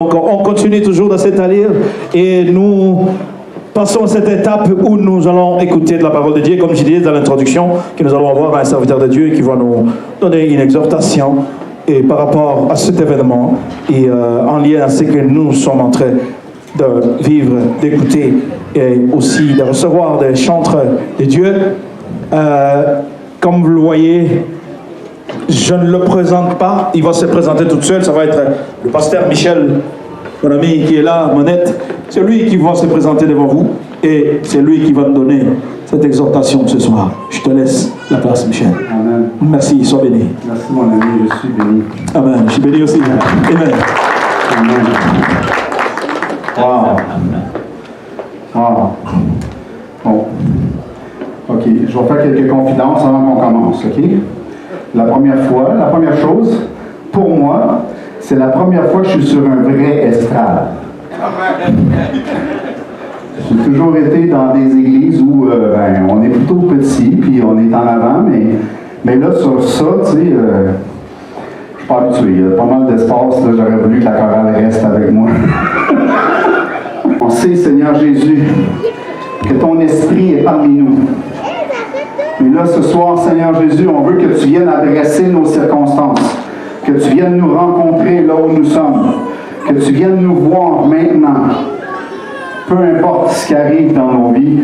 Donc on continue toujours dans cette allure et nous passons à cette étape où nous allons écouter de la parole de Dieu, comme je disais dans l'introduction, que nous allons avoir un serviteur de Dieu qui va nous donner une exhortation et par rapport à cet événement et en lien à ce que nous sommes en train de vivre, d'écouter et aussi de recevoir des chantres de Dieu. Comme vous le voyez, je ne le présente pas, il va se présenter tout seul, ça va être le pasteur Michel, mon ami qui est là, Monette, c'est lui qui va se présenter devant vous et c'est lui qui va nous donner cette exhortation ce soir. Je te laisse la place, Michel. Amen. Merci, sois béni. Merci mon ami, je suis béni. Amen, je suis béni aussi. Amen. Amen. Wow. Wow. Bon. OK, je vais faire quelques confidences avant qu'on commence, OK? La première chose, pour moi, c'est la première fois que je suis sur un vrai estrade. J'ai toujours été dans des églises où on est plutôt petit, puis on est en avant, mais là, sur ça, tu sais, je suis pas habitué. Il y a pas mal d'espace, là, j'aurais voulu que la chorale reste avec moi. On sait, Seigneur Jésus, que ton esprit est parmi nous. Mais là, ce soir, Seigneur Jésus, on veut que tu viennes adresser nos circonstances, que tu viennes nous rencontrer là où nous sommes, que tu viennes nous voir maintenant. Peu importe ce qui arrive dans nos vies,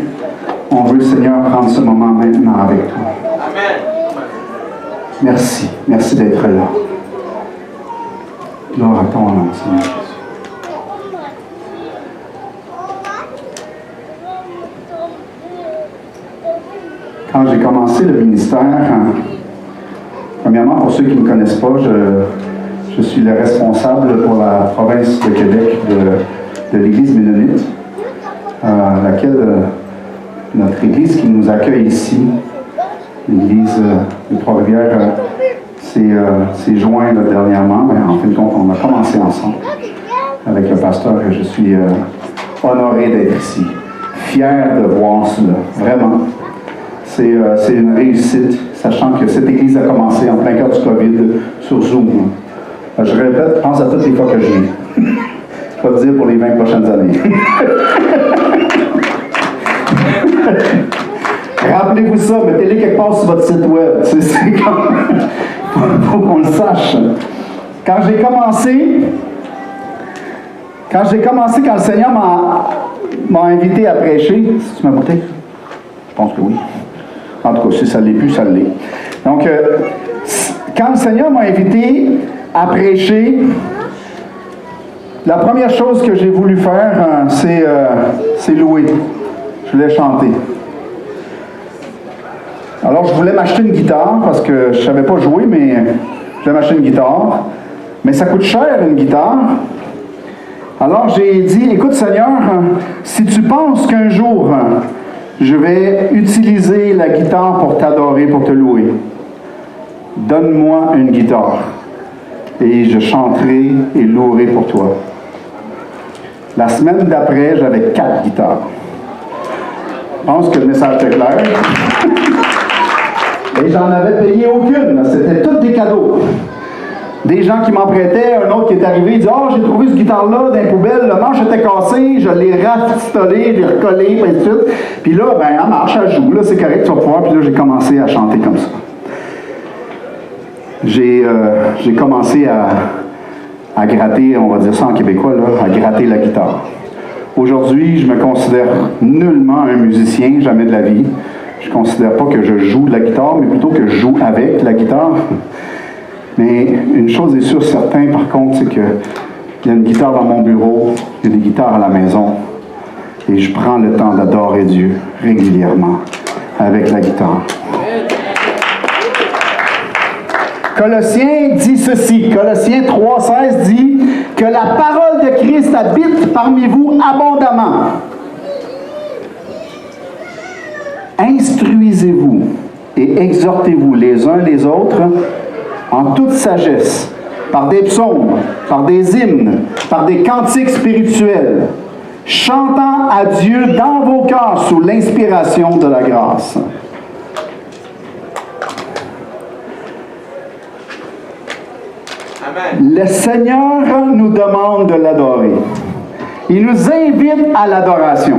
on veut, Seigneur, prendre ce moment maintenant avec toi. Amen. Merci. Merci d'être là. Gloire à ton nom, Seigneur Jésus. Quand j'ai commencé le ministère, premièrement, pour ceux qui ne me connaissent pas, je suis le responsable pour la province de Québec de l'Église ménonite, laquelle notre Église qui nous accueille ici, l'Église de Trois-Rivières, s'est joint dernièrement, mais en fin de compte, on a commencé ensemble avec le pasteur et je suis honoré d'être ici, fier de voir cela, vraiment. C'est une réussite, sachant que cette église a commencé en plein cœur du COVID sur Zoom. Je répète, pense à toutes les fois que je viens. Je vais te dire pour les 20 prochaines années. Rappelez-vous ça, mettez-les quelque part sur votre site web. C'est comme... faut qu'on le sache. Quand j'ai commencé, quand le Seigneur m'a invité à prêcher, tu m'as écouté? Je pense que oui. En tout cas, si ça ne l'est plus, ça l'est. Donc, quand le Seigneur m'a invité à prêcher, la première chose que j'ai voulu faire, c'est louer. Je voulais chanter. Alors, je voulais m'acheter une guitare, parce que je ne savais pas jouer, mais je voulais m'acheter une guitare. Mais ça coûte cher, une guitare. Alors, j'ai dit, écoute Seigneur, si tu penses qu'un jour... je vais utiliser la guitare pour t'adorer, pour te louer. Donne-moi une guitare et je chanterai et louerai pour toi. La semaine d'après, j'avais 4 guitares. Je pense que le message était clair. Et j'en avais payé aucune. C'était tous des cadeaux. Des gens qui m'en prêtaient, un autre qui est arrivé, il dit « Ah, j'ai trouvé cette guitare-là dans les poubelles, le manche était cassé, je l'ai rafistolé, je l'ai recollé, et tout. » Puis là, elle marche, elle joue, là, c'est correct, tu vas pouvoir. Puis là, j'ai commencé à chanter comme ça. J'ai commencé à gratter, on va dire ça en québécois, là, à gratter la guitare. Aujourd'hui, je me considère nullement un musicien, jamais de la vie. Je ne considère pas que je joue de la guitare, mais plutôt que je joue avec la guitare. Mais une chose est sûre, certain, par contre, c'est qu'il y a une guitare dans mon bureau, il y a des guitares à la maison, et je prends le temps d'adorer Dieu régulièrement avec la guitare. Colossiens dit ceci, Colossiens 3,16 dit que la parole de Christ habite parmi vous abondamment. Instruisez-vous et exhortez-vous les uns les autres en toute sagesse, par des psaumes, par des hymnes, par des cantiques spirituels, chantant à Dieu dans vos cœurs sous l'inspiration de la grâce. Le Seigneur nous demande de l'adorer. Il nous invite à l'adoration.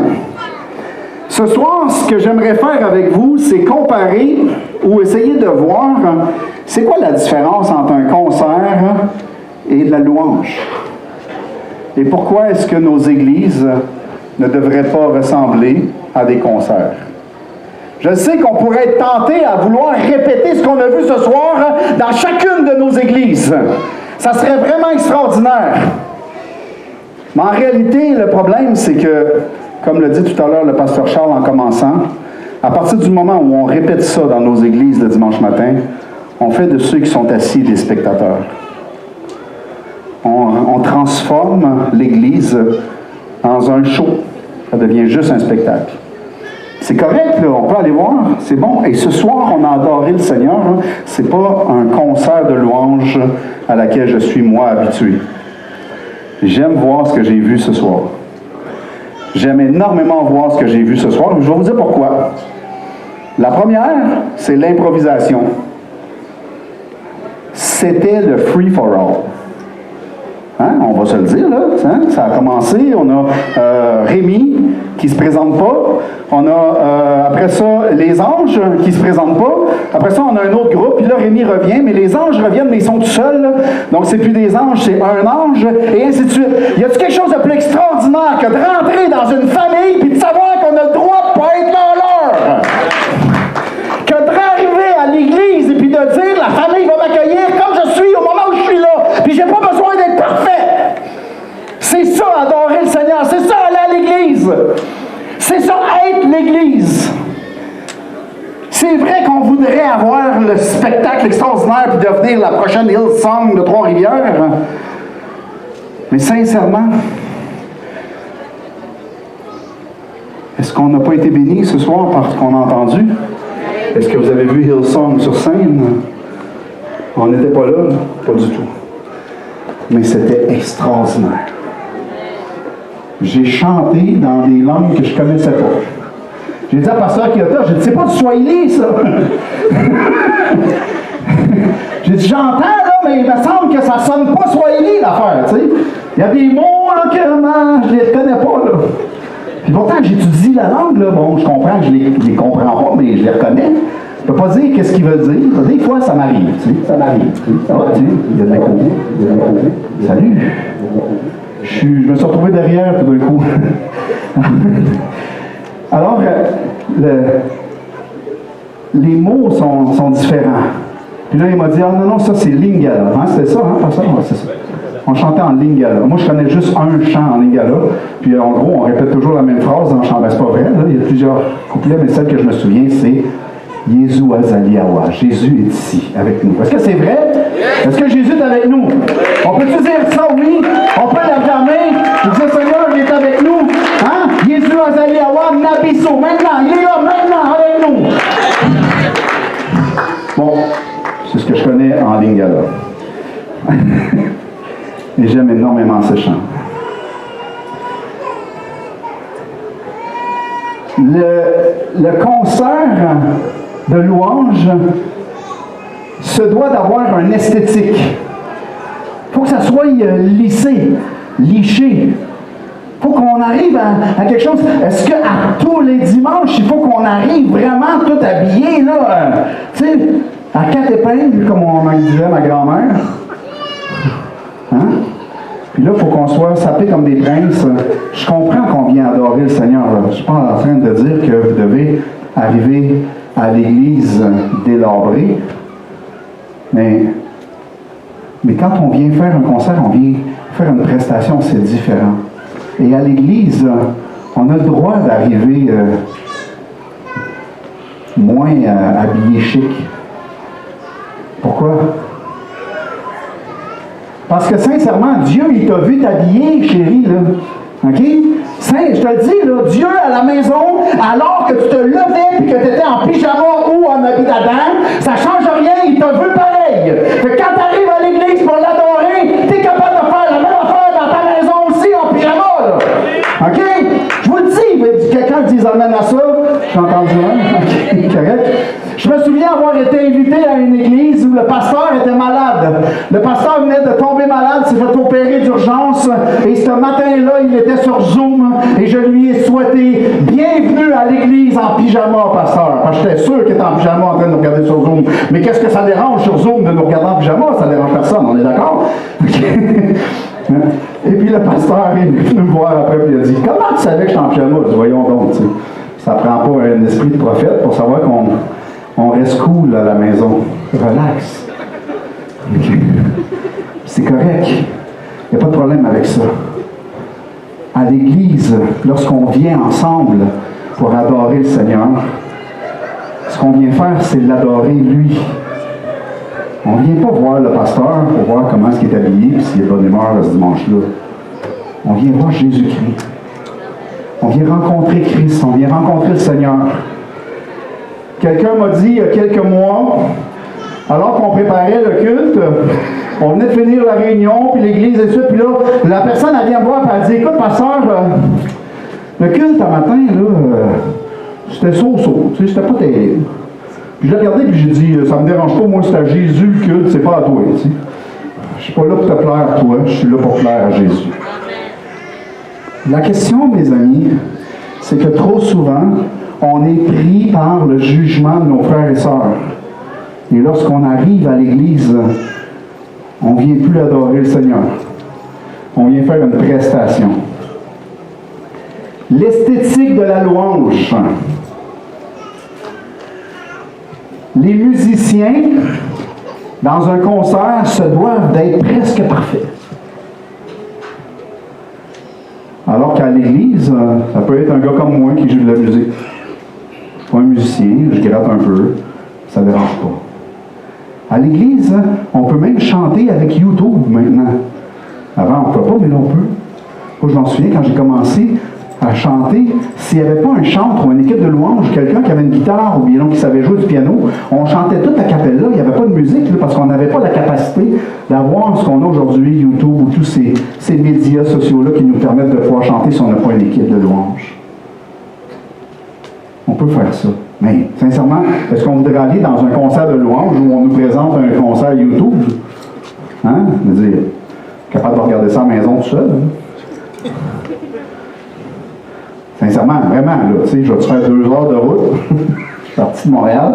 Ce soir, ce que j'aimerais faire avec vous, c'est comparer ou essayer de voir c'est quoi la différence entre un concert et de la louange. Et pourquoi est-ce que nos églises ne devraient pas ressembler à des concerts? Je sais qu'on pourrait être tenté à vouloir répéter ce qu'on a vu ce soir dans chacune de nos églises. Ça serait vraiment extraordinaire. Mais en réalité, le problème, c'est que, comme le dit tout à l'heure le pasteur Charles en commençant, à partir du moment où on répète ça dans nos églises le dimanche matin, on fait de ceux qui sont assis des spectateurs. On transforme l'église dans un show. Ça devient juste un spectacle. C'est correct, là, on peut aller voir, c'est bon. Et ce soir, on a adoré le Seigneur. Hein. C'est pas un concert de louange à laquelle je suis, moi, habitué. J'aime voir ce que j'ai vu ce soir. J'aime énormément voir ce que j'ai vu ce soir. Je vais vous dire pourquoi. La première, c'est l'improvisation. C'était le free for all. Hein? On va se le dire, là. Hein? Ça a commencé. On a Rémi qui ne se présente pas. On a, après ça, les anges qui ne se présentent pas. Après ça, on a un autre groupe. Puis là, Rémi revient. Mais les anges reviennent, mais ils sont tout seuls. Là. Donc, c'est plus des anges, c'est un ange. Et ainsi de suite. Y a-t-il quelque chose de plus extraordinaire que de rentrer dans une famille puis de savoir qu'on a le droit de pas être dans l'heure? Que de arriver à l'église et puis de dire la famille va m'accueillir comme je suis au moment où je suis là. Puis j'ai pas besoin d'être parfait. C'est ça, adorer le Seigneur. C'est ça, aller à l'église. C'est ça, être l'église. C'est vrai qu'on voudrait avoir le spectacle extraordinaire puis devenir la prochaine Hillsong de Trois-Rivières. Mais sincèrement, est-ce qu'on n'a pas été bénis ce soir par ce qu'on a entendu? Est-ce que vous avez vu Hillsong sur scène? On n'était pas là, pas du tout. Mais c'était extraordinaire. J'ai chanté dans des langues que je ne connaissais pas. J'ai dit à Pasteur Kiyota, je ne sais pas du Swahili, ça. J'ai dit, j'entends, là, mais il me semble que ça ne sonne pas Swahili, l'affaire, tu sais. Il y a des mots, là, que je ne les reconnais pas, là. Puis pourtant, j'étudie la langue, là. Bon, je comprends que je ne les comprends pas, mais je les reconnais. Je ne peux pas dire qu'est-ce qu'il veut dire. Des fois, ça m'arrive, tu sais. Ça m'arrive. Ça va, tu sais. Il y a de l'écho. Salut. Je me suis retrouvé derrière tout d'un coup. Alors, les mots sont différents. Puis là, il m'a dit, ah non, ça c'est Lingala. Hein, c'était ça, hein, pas ça? Ouais, c'est ça. On chantait en Lingala. Moi, je connais juste un chant en Lingala. Puis en gros, on répète toujours la même phrase en chant. Ben, c'est pas vrai, là. Il y a plusieurs couplets, mais celle que je me souviens, c'est Jésus Azaliawa. Jésus est ici, avec nous. Est-ce que c'est vrai? Est-ce que Jésus est avec nous? On peut-tu dire ça, oui? On peut l'affirmer. Je dis, Seigneur, il est avec nous. Hein? Jésus Azaliawa, Nabiso. Maintenant, il est là, maintenant, avec nous. Bon, c'est ce que je connais en Lingala. Et j'aime énormément ce chant. Le concert de louange se doit d'avoir un esthétique. Il faut que ça soit lissé, liché. Il faut qu'on arrive à quelque chose. Est-ce qu'à tous les dimanches, il faut qu'on arrive vraiment tout habillé, là, tu sais, à quatre épingles, comme on me disait ma grand-mère? Hein? Puis là, il faut qu'on soit sapé comme des princes. Je comprends qu'on vient adorer le Seigneur. Là. Je ne suis pas en train de dire que vous devez arriver à l'église délabré. Mais quand on vient faire un concert, on vient faire une prestation, c'est différent. Et à l'église, on a le droit d'arriver moins habillé chic. Pourquoi? Parce que sincèrement, Dieu, il t'a vu t'habiller, chérie, là. OK? Je te le dis, là, Dieu à la maison, alors que tu te levais et que tu étais en pyjama ou en habit d'Adam, ça ne change rien, il t'a vu pareil. Fait que quand tu arrives à l'église pour l'adorer, tu es capable de faire la même affaire dans ta maison aussi en pyjama, là. OK? Je vous le dis, mais quelqu'un dit amen à ça. J'ai entendu un. OK, correct. Je me souviens avoir été invité à une église où le pasteur était malade. Le pasteur venait de tomber malade, s'est fait opérer d'urgence, et ce matin-là, il était sur Zoom, et je lui ai souhaité bienvenue à l'église en pyjama, pasteur. Parce que j'étais sûr qu'il était en pyjama en train de nous regarder sur Zoom. Mais qu'est-ce que ça dérange sur Zoom de nous regarder en pyjama? Ça dérange personne, on est d'accord? Et puis le pasteur est venu me voir après, puis il a dit, comment tu savais que j'étais en pyjama? Je dis, voyons donc, tu sais, ça prend pas un esprit de prophète pour savoir qu'on reste cool à la maison. Relax. C'est correct. Il n'y a pas de problème avec ça. À l'église, lorsqu'on vient ensemble pour adorer le Seigneur, ce qu'on vient faire, c'est l'adorer lui. On ne vient pas voir le pasteur pour voir comment est-ce qu'il est habillé et s'il est de bonne humeur ce dimanche-là. On vient voir Jésus-Christ. On vient rencontrer Christ. On vient rencontrer le Seigneur. Quelqu'un m'a dit il y a quelques mois, alors qu'on préparait le culte, on venait de finir la réunion, puis l'église et tout, puis là, la personne, elle vient me voir, puis elle dit, écoute, pasteur, le culte un matin, là, c'était so-so, tu sais, c'était pas terrible. Puis je l'ai regardé, puis j'ai dit, ça me dérange pas, moi, c'est à Jésus le culte, c'est pas à toi, tu sais. Je suis pas là pour te plaire à toi, je suis là pour plaire à Jésus. La question, mes amis, c'est que trop souvent, on est pris par le jugement de nos frères et sœurs. Et lorsqu'on arrive à l'Église, on ne vient plus adorer le Seigneur. On vient faire une prestation. L'esthétique de la louange. Les musiciens, dans un concert, se doivent d'être presque parfaits. Alors qu'à l'Église, ça peut être un gars comme moi qui joue de la musique. Pas un musicien, je gratte un peu, ça ne dérange pas. À l'Église, on peut même chanter avec YouTube maintenant. Avant, on ne pouvait pas, mais là, on peut. Moi, je m'en souviens, quand j'ai commencé à chanter, s'il n'y avait pas un chantre ou une équipe de louange, quelqu'un qui avait une guitare ou bien qui savait jouer du piano, on chantait tout à cappella, il n'y avait pas de musique, là, parce qu'on n'avait pas la capacité d'avoir ce qu'on a aujourd'hui, YouTube ou tous ces médias sociaux-là qui nous permettent de pouvoir chanter si on n'a pas une équipe de louange. On peut faire ça. Mais, sincèrement, est-ce qu'on voudrait aller dans un concert de louange où on nous présente un concert YouTube? Hein? Je veux dire, capable de regarder ça à la maison tout seul. Hein? Sincèrement, vraiment, là, tu sais, je vais te faire 2 heures de route. Je suis parti de Montréal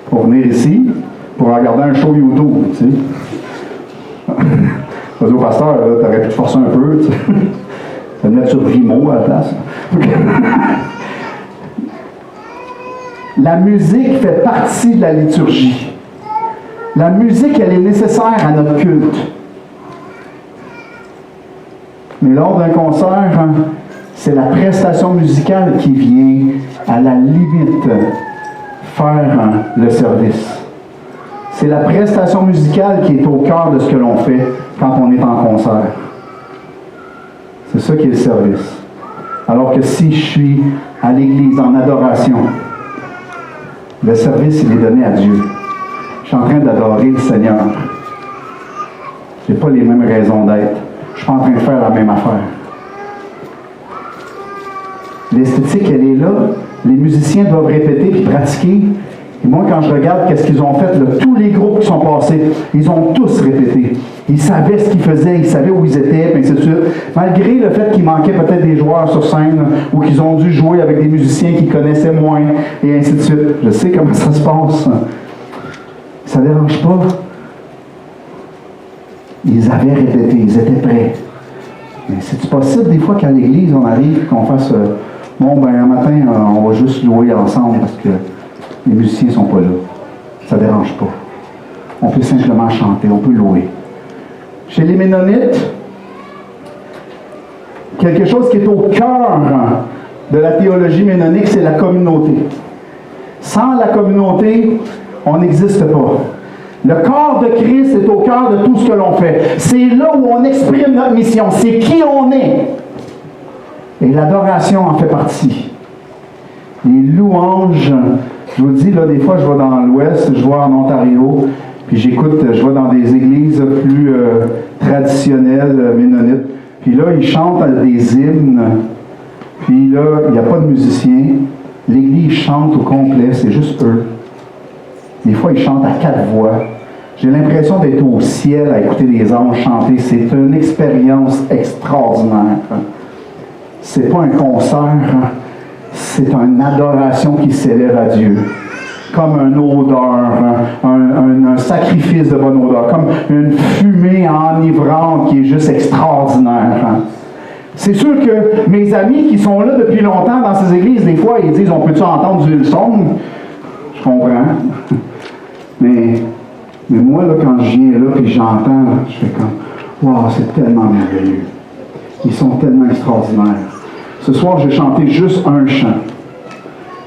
pour venir ici, pour regarder un show YouTube, tu sais. Je dis au pasteur, tu aurais pu te forcer un peu, tu sais. Tu vas me mettre sur Vimo à la place. La musique fait partie de la liturgie. La musique, elle est nécessaire à notre culte. Mais lors d'un concert, c'est la prestation musicale qui vient, à la limite, faire le service. C'est la prestation musicale qui est au cœur de ce que l'on fait quand on est en concert. C'est ça qui est le service. Alors que si je suis à l'église en adoration, le service, il est donné à Dieu. Je suis en train d'adorer le Seigneur. Je n'ai pas les mêmes raisons d'être. Je ne suis pas en train de faire la même affaire. L'esthétique, elle est là. Les musiciens doivent répéter puis pratiquer. Et moi, quand je regarde qu'est-ce qu'ils ont fait, là, tous les groupes qui sont passés, ils ont tous répété. Ils savaient ce qu'ils faisaient, ils savaient où ils étaient, et ainsi de suite. Malgré le fait qu'il manquait peut-être des joueurs sur scène, ou qu'ils ont dû jouer avec des musiciens qu'ils connaissaient moins, et ainsi de suite. Je sais comment ça se passe. Ça ne dérange pas. Ils avaient répété, ils étaient prêts. Mais c'est possible des fois qu'à l'église, on arrive, qu'on fasse bon, ben un matin, on va juste louer ensemble parce que les musiciens ne sont pas là. Ça ne dérange pas. On peut simplement chanter, on peut louer. Chez les Ménonites, quelque chose qui est au cœur de la théologie ménonique, c'est la communauté. Sans la communauté, on n'existe pas. Le corps de Christ est au cœur de tout ce que l'on fait. C'est là où on exprime notre mission. C'est qui on est. Et l'adoration en fait partie. Les louanges, je vous dis, là, des fois, je vais dans l'Ouest, je vais en Ontario, puis j'écoute, je vais dans des églises plus traditionnelles, ménonites. Puis là, ils chantent des hymnes. Puis là, il n'y a pas de musiciens. L'église chante au complet, c'est juste eux. Des fois, ils chantent à 4 voix. J'ai l'impression d'être au ciel à écouter les anges chanter. C'est une expérience extraordinaire. C'est pas un concert, c'est une adoration qui s'élève à Dieu. Comme une odeur, un sacrifice de bonne odeur, comme une fumée enivrante qui est juste extraordinaire. C'est sûr que mes amis qui sont là depuis longtemps dans ces églises, des fois, ils disent, on peut-tu entendre du son? Je comprends. Mais moi, là, quand je viens là et j'entends, là, je fais comme, wow, c'est tellement merveilleux. Ils sont tellement extraordinaires. Ce soir, j'ai chanté juste un chant.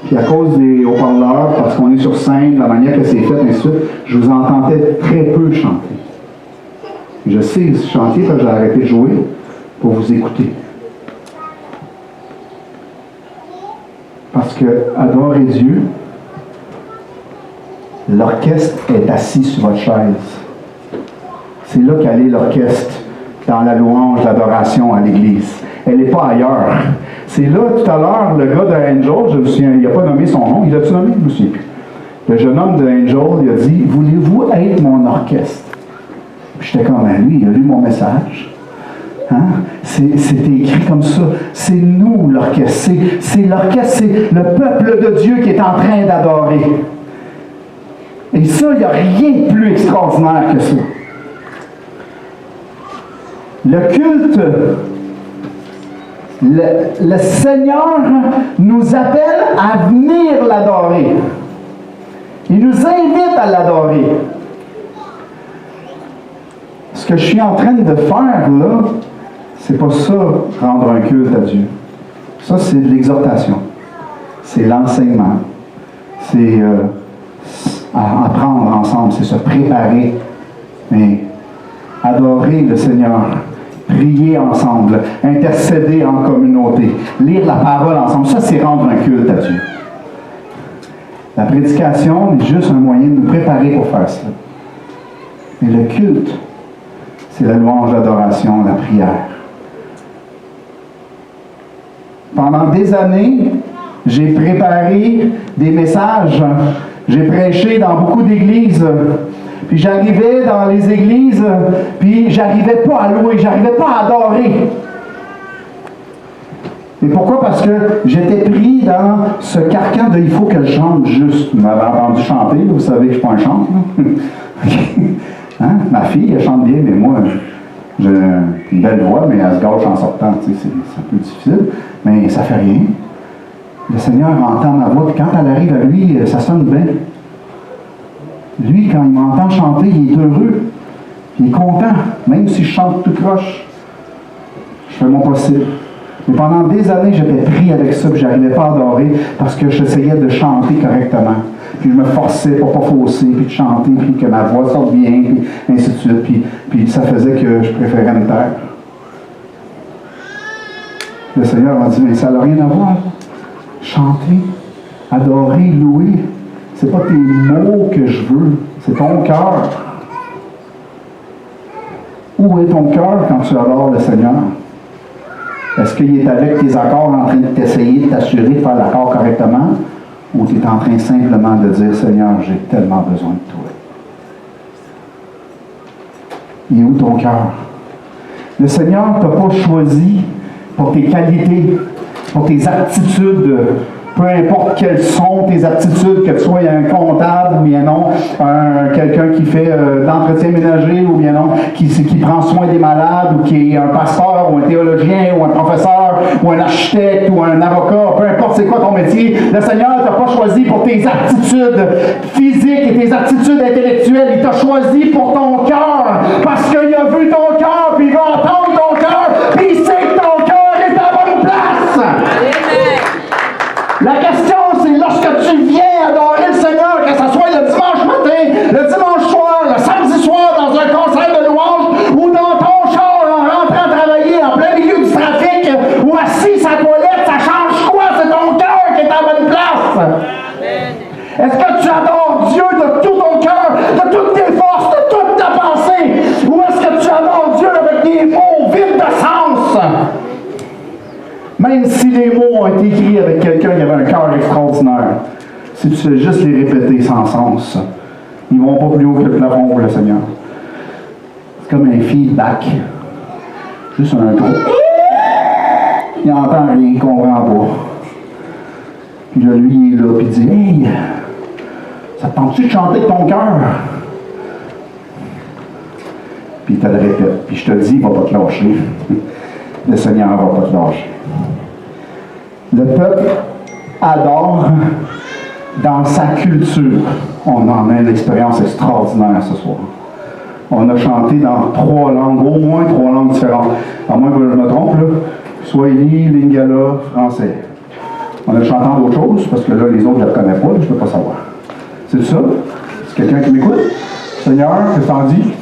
Puis à cause des haut-parleurs, parce qu'on est sur scène, la manière que c'est fait, ainsi de suite, je vous entendais très peu chanter. Je sais chanter parce que j'ai arrêté de jouer pour vous écouter. Parce que adorer Dieu, l'orchestre est assis sur votre chaise. C'est là qu'elle est l'orchestre, dans la louange, l'adoration à l'Église. Elle n'est pas ailleurs. C'est là, tout à l'heure, le gars de Angel, je me souviens, il n'a pas nommé son nom, il l'a-tu nommé? Je ne me souviens plus. Le jeune homme de Angel, il a dit, « Voulez-vous être mon orchestre? » Puis j'étais comme, lui, il a lu mon message. Hein? C'est écrit comme ça. C'est nous, l'orchestre. C'est l'orchestre, c'est le peuple de Dieu qui est en train d'adorer. Et ça, il n'y a rien de plus extraordinaire que ça. Le culte, le Seigneur nous appelle à venir l'adorer. Il nous invite à l'adorer. Ce que je suis en train de faire là, c'est pas ça, rendre un culte à Dieu. Ça, c'est de l'exhortation. C'est l'enseignement. C'est apprendre ensemble, c'est se préparer. Mais adorer le Seigneur, prier ensemble, intercéder en communauté, lire la parole ensemble, ça, c'est rendre un culte à Dieu. La prédication est juste un moyen de nous préparer pour faire cela. Mais le culte, c'est la louange, l'adoration, la prière. Pendant des années, j'ai préparé des messages. J'ai prêché dans beaucoup d'églises. Puis j'arrivais dans les églises, puis j'arrivais pas à louer, j'arrivais pas à adorer. Et pourquoi? Parce que j'étais pris dans ce carcan de « il faut que je chante juste ». Vous m'avez entendu chanter, vous savez que je ne suis pas un chante. Hein? Ma fille, elle chante bien, mais moi, j'ai une belle voix, mais elle se gâche en sortant. Tu sais, c'est un peu difficile, mais ça fait rien. Le Seigneur entend ma voix, puis quand elle arrive à lui, ça sonne bien. Lui, quand il m'entend chanter, il est heureux. Il est content, même si je chante tout croche. Je fais mon possible. Mais pendant des années, j'étais pris avec ça, puis je n'arrivais pas à adorer parce que j'essayais de chanter correctement. Puis je me forçais pour ne pas fausser, puis de chanter, puis que ma voix sorte bien, puis ainsi de suite. Puis ça faisait que je préférais me taire. Le Seigneur m'a dit, mais ça n'a rien à voir. Chanter, adorer, louer, c'est pas tes mots que je veux, c'est ton cœur. Où est ton cœur quand tu adores le Seigneur? Est-ce qu'il est avec tes accords en train de t'essayer de t'assurer de faire l'accord correctement? Ou tu es en train simplement de dire, Seigneur, j'ai tellement besoin de toi? Il est où ton cœur? Le Seigneur ne t'a pas choisi pour tes qualités, pour tes aptitudes, peu importe quelles sont tes aptitudes, que tu sois un comptable ou bien non, quelqu'un qui fait d'entretien ménager ou bien non, qui prend soin des malades ou qui est un pasteur ou un théologien ou un professeur ou un architecte ou un avocat, peu importe c'est quoi ton métier, le Seigneur ne t'a pas choisi pour tes aptitudes physiques et tes aptitudes intellectuelles, il t'a choisi pour ton cœur, parce qu'il a vu ton cœur, puis il va entendre ton cœur, puis il sait que ton cœur est à bonne place. La question, c'est lorsque tu viens adorer le Seigneur, que ce soit le dimanche matin, le dimanche soir, le samedi soir, dans un concert de louange, ou dans ton char en rentrant travailler en plein milieu du trafic, ou assis à la toilette, ça change quoi? C'est ton cœur qui est à bonne place. Est-ce que tu adores Dieu de tout ton cœur, de toutes tes forces, de toute ta pensée? Ou est-ce que tu adores Dieu avec des mots vides de sens? Même si les mots ont été écrits avec quelqu'un qui avait un cœur extraordinaire, si tu fais juste les répéter sans sens, Ils ne vont pas plus haut que le plafond pour le Seigneur. C'est comme un feedback. Juste un gros. Il n'entend rien, il ne comprend pas. Puis là, lui, il est là, puis il dit, hey, ça te tente-tu de chanter de ton cœur? Puis il te le répète. Puis je te le dis, il ne va pas te lâcher. Le Seigneur ne va pas te lâcher. Le peuple adore dans sa culture. On en a une expérience extraordinaire ce soir. On a chanté dans 3 langues, au moins 3 langues différentes. À moins que je me trompe, là. Swahili, Lingala, français. On a chanté d'autres choses, parce que là, les autres, je ne les connais pas, je ne peux pas savoir. C'est ça? C'est quelqu'un qui m'écoute? Seigneur, qu'est-ce que t'en dis?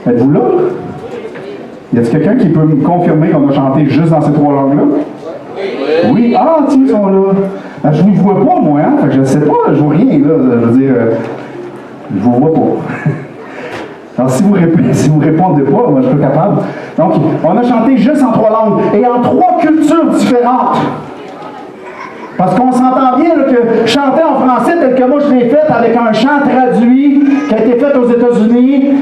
Êtes-vous là? Y a-t-il quelqu'un qui peut me confirmer qu'on a chanté juste dans ces 3 langues-là? Oui. Ah, tiens, ils sont là. Je ne vous vois pas, moi, hein? Fait que je ne sais pas, je ne vois rien, là. Je veux dire, je ne vous vois pas. Alors, si vous répondez pas, moi, je suis pas capable. Donc, on a chanté juste en 3 langues et en 3 cultures différentes. Parce qu'on s'entend bien là, que chanter en français tel que moi je l'ai fait avec un chant traduit qui a été fait aux États-Unis,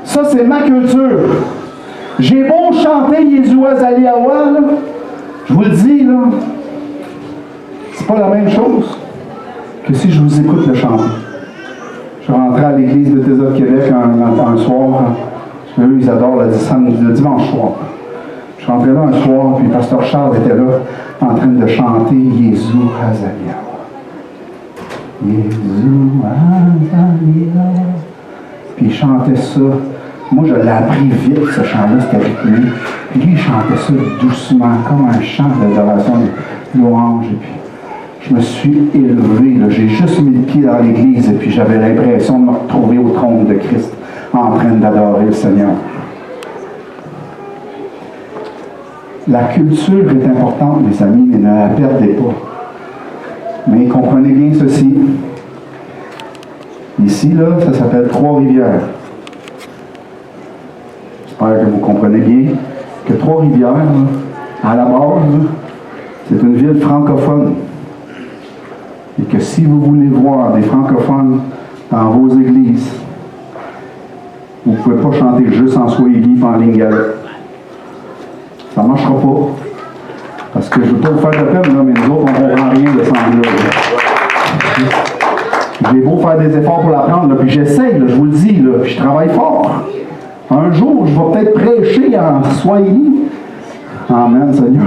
ça c'est ma culture. J'ai beau chanter Yeshua Zaliawa, je vous le dis, là, c'est pas la même chose que si je vous écoute le chanter. Je suis rentré à l'église de Bethesda de Québec un soir, parce qu'eux, ils adorent le dimanche soir. Je suis rentré là un soir, puis le pasteur Charles était là, en train de chanter Yeshua Zaliawa. Yeshua Zaliawa. Puis il chantait ça. Moi, je l'ai appris vite, ce chant-là, c'était rythmé. Puis lui, il chantait ça doucement, comme un chant d'adoration, de louange. Et puis, je me suis élevé, là. J'ai juste mis le pied dans l'église, et puis j'avais l'impression de me retrouver au trône de Christ, en train d'adorer le Seigneur. La culture est importante, mes amis, mais ne la perdez pas. Mais comprenez bien ceci. Ici, là, ça s'appelle Trois-Rivières. J'espère que vous comprenez bien que Trois-Rivières, à la base, c'est une ville francophone. Et que si vous voulez voir des francophones dans vos églises, vous ne pouvez pas chanter juste en Swahili et en Lingala. Ça ne marchera pas. Parce que je ne veux pas vous faire de peine, là, mais nous autres, on ne comprend rien de ça anglais. J'ai beau faire des efforts pour l'apprendre, puis j'essaye, je vous le dis, là, puis je travaille fort. Un jour, je vais peut-être prêcher en Swahili. Amen, Seigneur.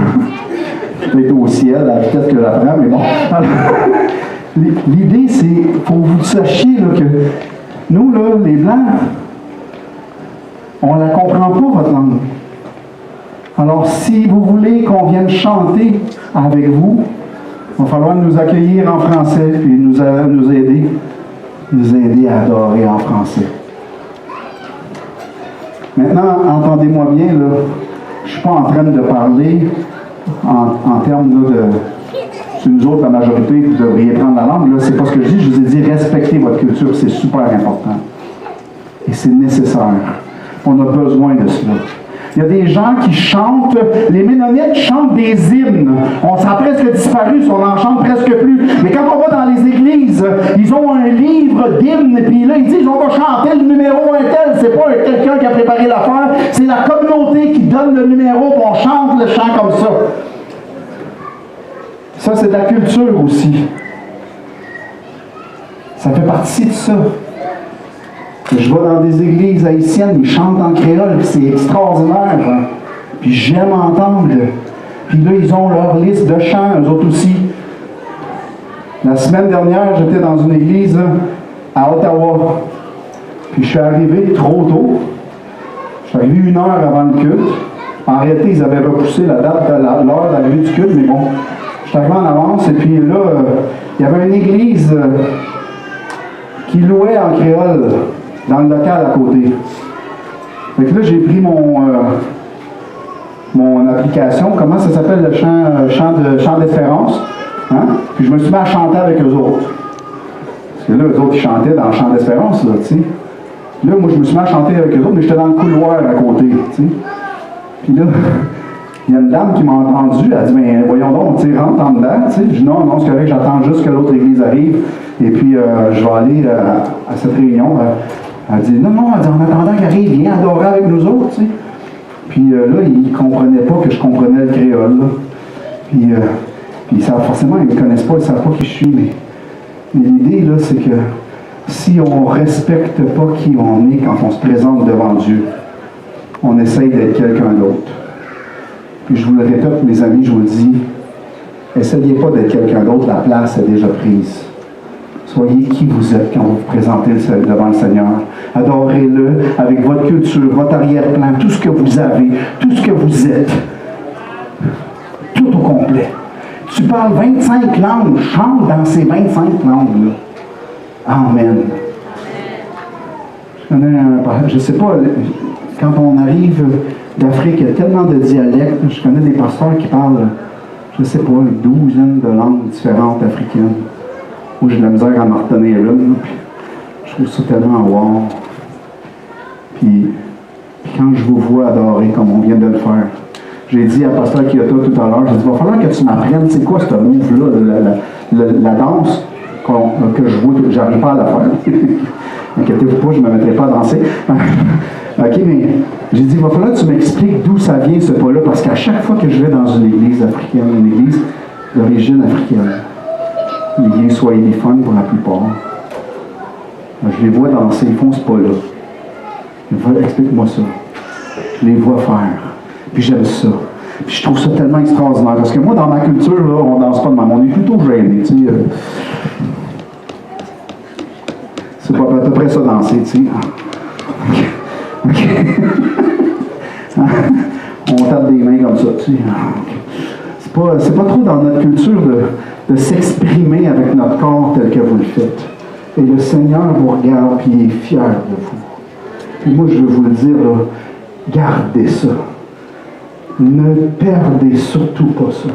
Peut-être au ciel, à la vitesse que j'apprends, mais bon. L'idée, c'est pour que vous sachiez là, que nous, là, les Blancs, on ne la comprend pas, votre langue. Alors, si vous voulez qu'on vienne chanter avec vous, il va falloir nous accueillir en français et nous aider à adorer en français. Maintenant, entendez-moi bien, là, je ne suis pas en train de parler en termes là, de... C'est nous autres, la majorité, vous devriez prendre la langue. Là, c'est pas ce que je dis. Je vous ai dit, respectez votre culture, c'est super important. Et c'est nécessaire. On a besoin de cela. Il y a des gens qui chantent, les Ménonites chantent des hymnes. Ça a presque disparu, on n'en chante presque plus. Mais quand on va dans les églises, ils ont un livre d'hymnes, puis là, ils disent, on va chanter le numéro un tel. C'est pas quelqu'un qui a préparé l'affaire, c'est la communauté qui donne le numéro, puis on chante le chant comme ça. Ça, c'est de la culture aussi. Ça fait partie de ça. Je vais dans des églises haïtiennes, ils chantent en créole, c'est extraordinaire. Hein? Puis j'aime entendre. Puis là, ils ont leur liste de chants, eux autres aussi. La semaine dernière, j'étais dans une église à Ottawa. Puis je suis arrivé trop tôt. Je suis arrivé 1 heure avant le culte. En réalité, ils avaient repoussé la date de l'heure d'arrivée du culte, mais bon, je suis arrivé en avance. Et puis là, il y avait une église qui louait en créole dans le local à côté. Fait que là, j'ai pris mon application, comment ça s'appelle le chant d'espérance, hein? Puis je me suis mis à chanter avec eux autres. Parce que là, eux autres, ils chantaient dans le chant d'espérance, là, tu sais. Là, moi, je me suis mis à chanter avec eux autres, mais j'étais dans le couloir à côté, tu sais. Puis là, il y a une dame qui m'a entendu, elle dit, mais voyons donc, tu rentre en dedans. Je dis, non, c'est correct, j'attends juste que l'autre église arrive, et puis je vais aller à cette réunion. Elle dit, non, elle dit, en attendant qu'elle arrive, viens adorer avec nous autres, tu sais. Puis là, ils ne comprenaient pas que je comprenais le créole, là. Puis ils savent forcément, ils ne me connaissent pas, ils ne savent pas qui je suis, mais l'idée, là, c'est que si on ne respecte pas qui on est quand on se présente devant Dieu, on essaye d'être quelqu'un d'autre. Puis je vous le répète, mes amis, je vous le dis, essayez pas d'être quelqu'un d'autre, la place est déjà prise. Soyez qui vous êtes quand vous vous présentez devant le Seigneur. Adorez-le avec votre culture, votre arrière-plan, tout ce que vous avez, tout ce que vous êtes. Tout au complet. Tu parles 25 langues, chante dans ces 25 langues-là. Amen. Je ne sais pas, quand on arrive d'Afrique, il y a tellement de dialectes. Je connais des pasteurs qui parlent, je ne sais pas, une douzaine de langues différentes africaines. Moi, j'ai de la misère à m'en retenir une. Je trouve ça tellement wow. Puis quand je vous vois adorer comme on vient de le faire, j'ai dit à Pasteur Kyoto tout à l'heure, j'ai dit, il va falloir que tu m'apprennes, c'est quoi ce move-là, la danse que je vois, j'arrive pas à la faire. Inquiétez-vous pas, je ne me mettrai pas à danser. OK, mais j'ai dit, il va falloir que tu m'expliques d'où ça vient ce pas-là, parce qu'à chaque fois que je vais dans une église africaine, une église d'origine africaine, l'église soit éliphone pour la plupart, je les vois danser, ils font ce pas-là. Explique-moi ça. Je les vois faire. Puis j'aime ça. Puis je trouve ça tellement extraordinaire. Parce que moi, dans ma culture, là, on ne danse pas de même. On est plutôt gêné, tu sais. C'est pas à peu près ça danser, tu sais. OK. On tape des mains comme ça, tu sais. C'est pas trop dans notre culture de s'exprimer avec notre corps tel que vous le faites. Et le Seigneur vous regarde et il est fier de vous. Puis moi, je veux vous le dire, là, gardez ça. Ne perdez surtout pas ça.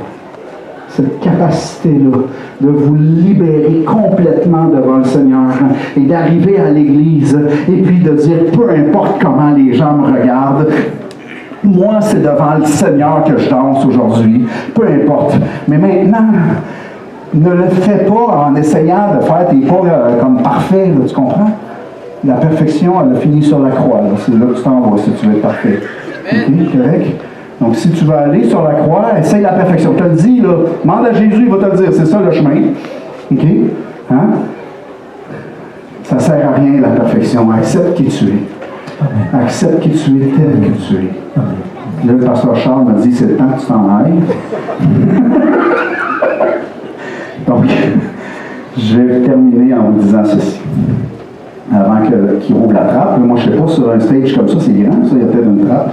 Cette capacité-là de vous libérer complètement devant le Seigneur et d'arriver à l'Église et puis de dire, peu importe comment les gens me regardent, moi, c'est devant le Seigneur que je danse aujourd'hui. Peu importe. Mais maintenant, ne le fais pas en essayant de faire tes pas comme parfait, là, tu comprends? La perfection, elle a fini sur la croix. Là. C'est là que tu t'en vas si tu veux être parfait. OK, correct? Donc, si tu veux aller sur la croix, essaye la perfection. Je te le dis, là, demande à Jésus, il va te le dire. C'est ça le chemin. OK? Hein? Ça ne sert à rien, la perfection. Accepte qui tu es. Amen. Accepte qui tu es tel que tu es. Amen. Là, le pasteur Charles m'a dit, c'est le temps que tu t'en ailles. Donc, je vais terminer en vous disant ceci. Avant qu'il rouvre la trappe. Moi, je ne sais pas, sur un stage comme ça, c'est grand, ça, il y a peut-être une trappe.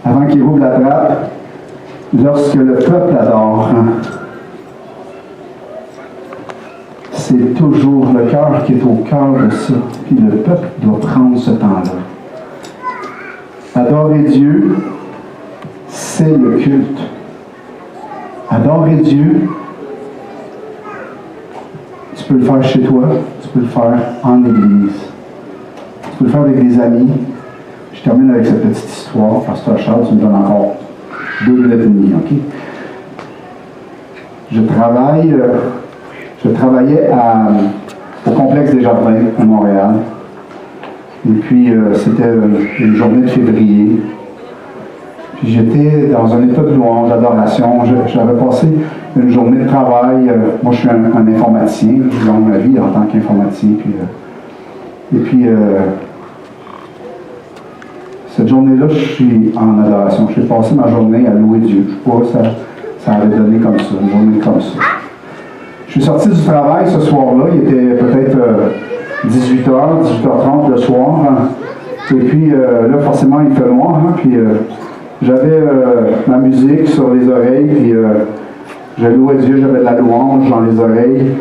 Avant qu'il rouvre la trappe, lorsque le peuple adore, c'est toujours le cœur qui est au cœur de ça. Puis le peuple doit prendre ce temps-là. Adorer Dieu, c'est le culte. Adorer Dieu, tu peux le faire chez toi, tu peux le faire en église. Tu peux le faire avec des amis. Je termine avec cette petite histoire. Pasteur Charles, tu me donnes encore 2 minutes et demie, OK? Je travaillais au complexe des Jardins à Montréal. Et puis, c'était une journée de février. Puis j'étais dans un état de louange, d'adoration. J'avais passé une journée de travail. Moi, je suis un informaticien. Je gagne ma vie en tant qu'informaticien. Cette journée-là, je suis en adoration. J'ai passé ma journée à louer Dieu. Je ne sais pas, ça avait donné comme ça, une journée comme ça. Je suis sorti du travail ce soir-là. Il était peut-être 18h, 18h30 le soir. Et puis, là, forcément, il fait noir. Puis, j'avais ma musique sur les oreilles. Puis, je louais Dieu. J'avais de la louange dans les oreilles.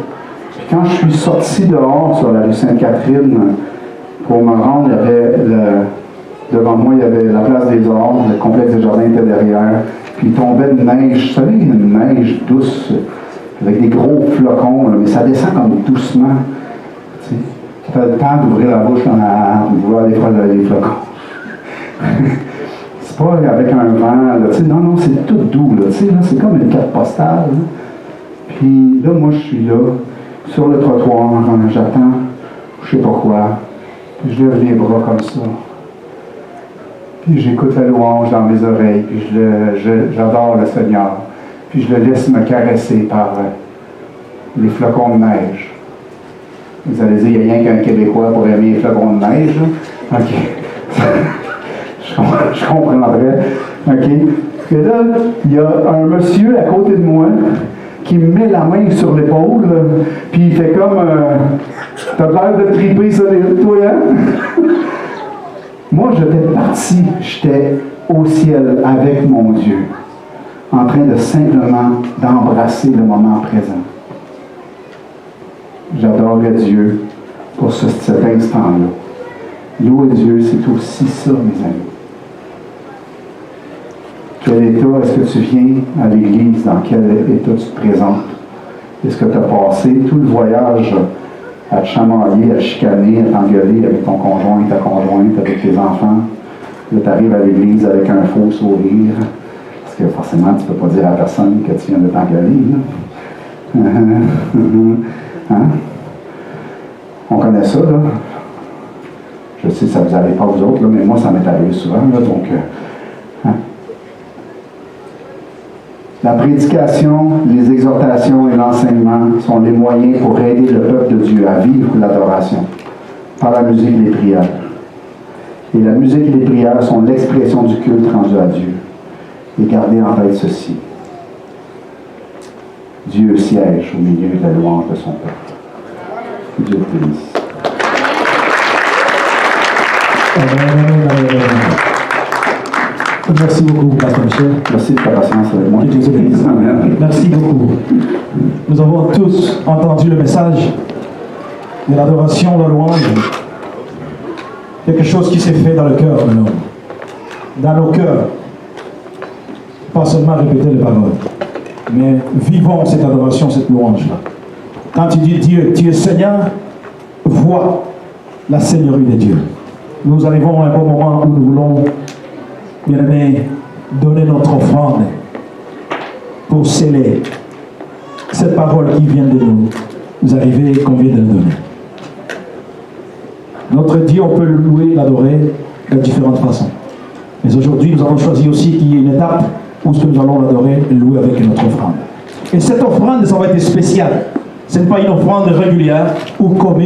Puis, quand je suis sorti dehors sur la rue Sainte-Catherine, pour me rendre, il y avait devant moi, il y avait la place des Ormes, le complexe des Jardins était derrière. Puis il tombait de neige, vous savez, une neige douce, avec des gros flocons, là, mais ça descend comme doucement. Tu as le temps d'ouvrir la bouche dans la de voir des fois les flocons. C'est pas avec un vent, là, tu sais, non, c'est tout doux, là, tu sais, là, c'est comme une carte postale. Là. Puis là, moi, je suis là, sur le trottoir, j'attends, je sais pas quoi, puis je lève les bras comme ça. Puis j'écoute la louange dans mes oreilles, puis j'adore le Seigneur. Puis je le laisse me caresser par les flocons de neige. Vous allez dire, il n'y a rien qu'un Québécois pour aimer les flocons de neige. Là. OK. je comprendrais. OK. Et là, il y a un monsieur à côté de moi qui me met la main sur l'épaule, puis il fait comme t'as l'air de triper solide, toi, hein? Moi, j'étais parti, j'étais au ciel avec mon Dieu, en train de simplement d'embrasser le moment présent. J'adorais Dieu pour cet instant-là. Louer Dieu, c'est aussi ça, mes amis. Quel état est-ce que tu viens à l'Église? Dans quel état tu te présentes? Est-ce que tu as passé tout le voyage à te chamailler, à te chicaner, à t'engueuler avec ton conjoint, ta conjointe, avec tes enfants? Là, tu arrives à l'Église avec un faux sourire, parce que forcément, tu ne peux pas dire à personne que tu viens de t'engueuler. Hein? On connaît ça, là. Je sais que ça ne vous arrive pas vous autres, là, mais moi, ça m'est arrivé souvent, là, donc... Hein? La prédication, les exhortations et l'enseignement sont les moyens pour aider le peuple de Dieu à vivre l'adoration par la musique et les prières. Et la musique et les prières sont l'expression du culte rendu à Dieu. Et gardez en tête ceci. Dieu siège au milieu de la louange de son peuple. Que Dieu te bénisse. Merci beaucoup, Pasteur Michel. Merci de ta patience avec moi. Que Dieu te bénisse. Merci beaucoup. Nous avons tous entendu le message de l'adoration, de la louange. Quelque chose qui s'est fait dans le cœur de l'homme. Dans nos cœurs. Pas seulement répéter les paroles, mais vivons cette adoration, cette louange-là. Quand tu dis Dieu, tu es Seigneur, vois la Seigneurie de Dieu. Nous arrivons à un bon moment où nous voulons, bien aimé, donner notre offrande pour sceller cette parole qui vient de nous arriver et qu'on vient de nous donner. Notre Dieu, on peut le louer, l'adorer de différentes façons. Mais aujourd'hui, nous avons choisi aussi qu'il y ait une étape où nous allons l'adorer et le louer avec notre offrande. Et cette offrande, ça va être spécial. Ce n'est pas une offrande régulière ou commune.